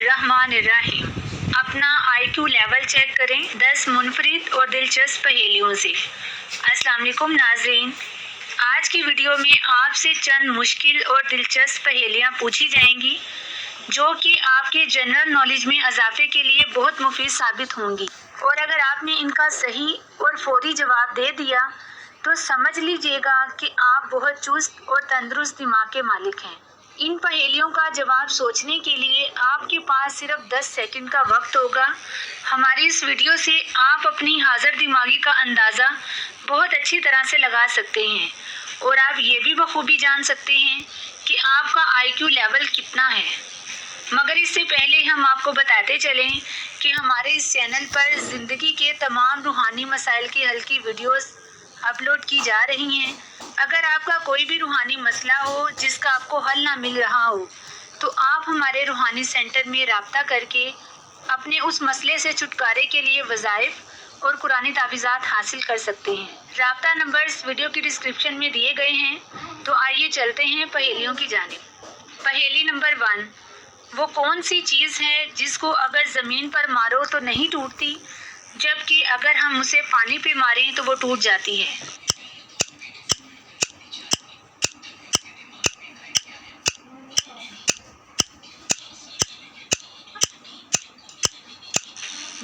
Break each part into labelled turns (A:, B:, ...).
A: रहमान रहीम। अपना IQ level check करें 10 मुनफरिद और दिलचस्प पहेलियों से। अस्सलाम वालेकुम नाज़रीन, आज की वीडियो में आपसे चंद मुश्किल और दिलचस्प पहेलियाँ पूछी जाएंगी जो कि आपके जनरल नॉलेज में इजाफे के लिए बहुत मुफीद साबित होंगी, और अगर आपने इनका सही और फौरी जवाब दे दिया तो समझ लीजिएगा कि आप बहुत चुस्त और तंदुरुस्त दिमाग के मालिक हैं। इन पहेलियों का जवाब सोचने के लिए आपके पास सिर्फ 10 सेकंड का वक्त होगा। हमारी इस वीडियो से आप अपनी हाजिर दिमागी का अंदाज़ा बहुत अच्छी तरह से लगा सकते हैं और आप ये भी बखूबी जान सकते हैं कि आपका IQ लेवल कितना है। मगर इससे पहले हम आपको बताते चलें कि हमारे इस चैनल पर ज़िंदगी के तमाम रूहानी मसाइल के हल की वीडियोस अपलोड की जा रही हैं। अगर आपका कोई भी रूहानी मसला हो जिसका आपको हल ना मिल रहा हो तो आप हमारे रूहानी सेंटर में राब्ता करके अपने उस मसले से छुटकारे के लिए वज़ाइफ और कुरानी तावीज़ात हासिल कर सकते हैं। राब्ता नंबर्स वीडियो की डिस्क्रिप्शन में दिए गए हैं। तो आइए चलते हैं पहेलियों की जानिब। पहेली नंबर 1, वो कौन सी चीज़ है जिसको अगर ज़मीन पर मारो तो नहीं टूटती, जबकि अगर हम उसे पानी पे मारें तो वो टूट जाती है?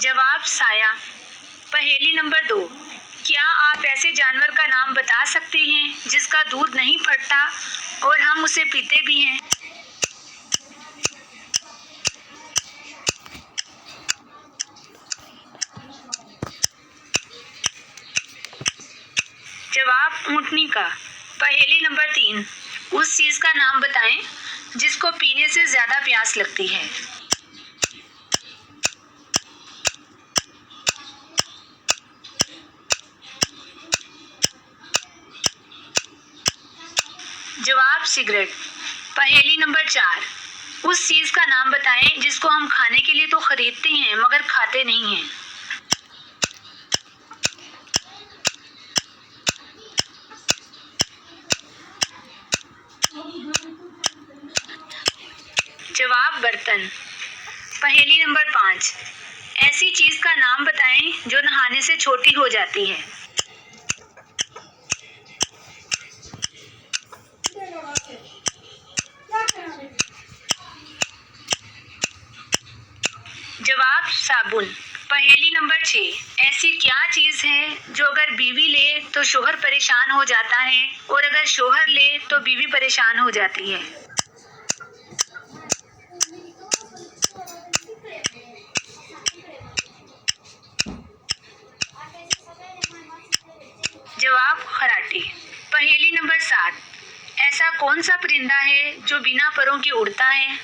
A: जवाब साया। पहेली नंबर 2, क्या आप ऐसे जानवर का नाम बता सकते हैं जिसका दूध नहीं फटता और हम उसे पीते भी हैं? जवाब ऊँटनी का। पहेली नंबर 3, उस चीज़ का नाम बताएं जिसको पीने से ज़्यादा प्यास लगती है? जवाब सिगरेट। पहेली नंबर 4, उस चीज़ का नाम बताएं जिसको हम खाने के लिए तो खरीदते हैं मगर खाते नहीं हैं? जवाब बर्तन। पहेली नंबर 5, ऐसी चीज़ का नाम बताएं जो नहाने से छोटी हो जाती है? जवाब साबुन। पहेली नंबर 6, ऐसी क्या चीज़ है जो अगर बीवी ले तो शोहर परेशान हो जाता है और अगर शोहर ले तो बीवी परेशान हो जाती है? जवाब खराटी। पहेली नंबर 7, ऐसा कौन सा परिंदा है जो बिना परों के उड़ता है?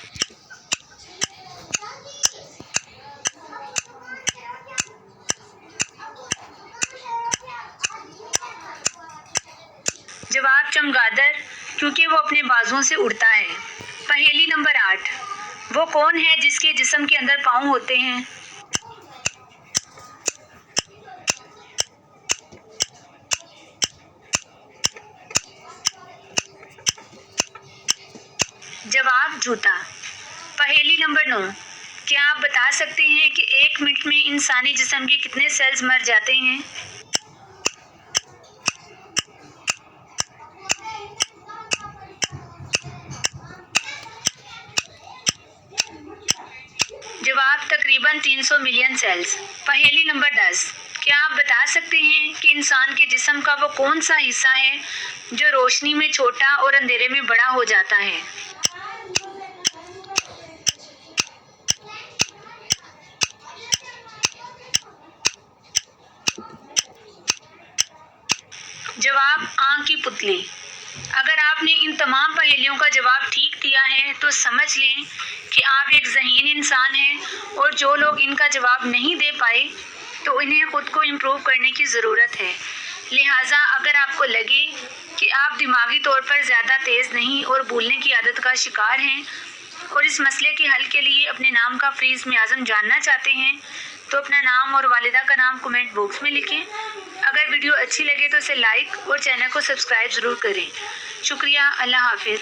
A: जवाब चमगादड़, क्योंकि वो अपने बाजुओं से उड़ता है। पहेली नंबर 8, वो कौन है जिसके जिस्म के अंदर पाँव होते हैं? जवाब जूता। पहेली नंबर 9, क्या आप बता सकते हैं कि 1 मिनट में इंसानी जिस्म के कितने सेल्स मर जाते हैं? जवाब तकरीबन 300 मिलियन सेल्स। पहेली नंबर 10, क्या आप बता सकते हैं कि इंसान के जिस्म का वो कौन सा हिस्सा है जो रोशनी में छोटा और अंधेरे में बड़ा हो जाता है? जवाब आँख की पुतली। अगर आपने इन तमाम पहेलियों का जवाब ठीक दिया है तो समझ लें कि आप एक ज़हीन इंसान हैं, और जो लोग इनका जवाब नहीं दे पाए तो इन्हें खुद को इम्प्रूव करने की ज़रूरत है। लिहाजा अगर आपको लगे कि आप दिमागी तौर पर ज़्यादा तेज़ नहीं और भूलने की आदत का शिकार हैं और इस मसले के हल के लिए अपने नाम का फ्रीज में आज़म जानना चाहते हैं तो अपना नाम और वालिदा का नाम कमेंट बॉक्स में लिखें। अगर वीडियो अच्छी लगे तो इसे लाइक और चैनल को सब्सक्राइब ज़रूर करें। शुक्रिया। अल्लाह हाफिज़।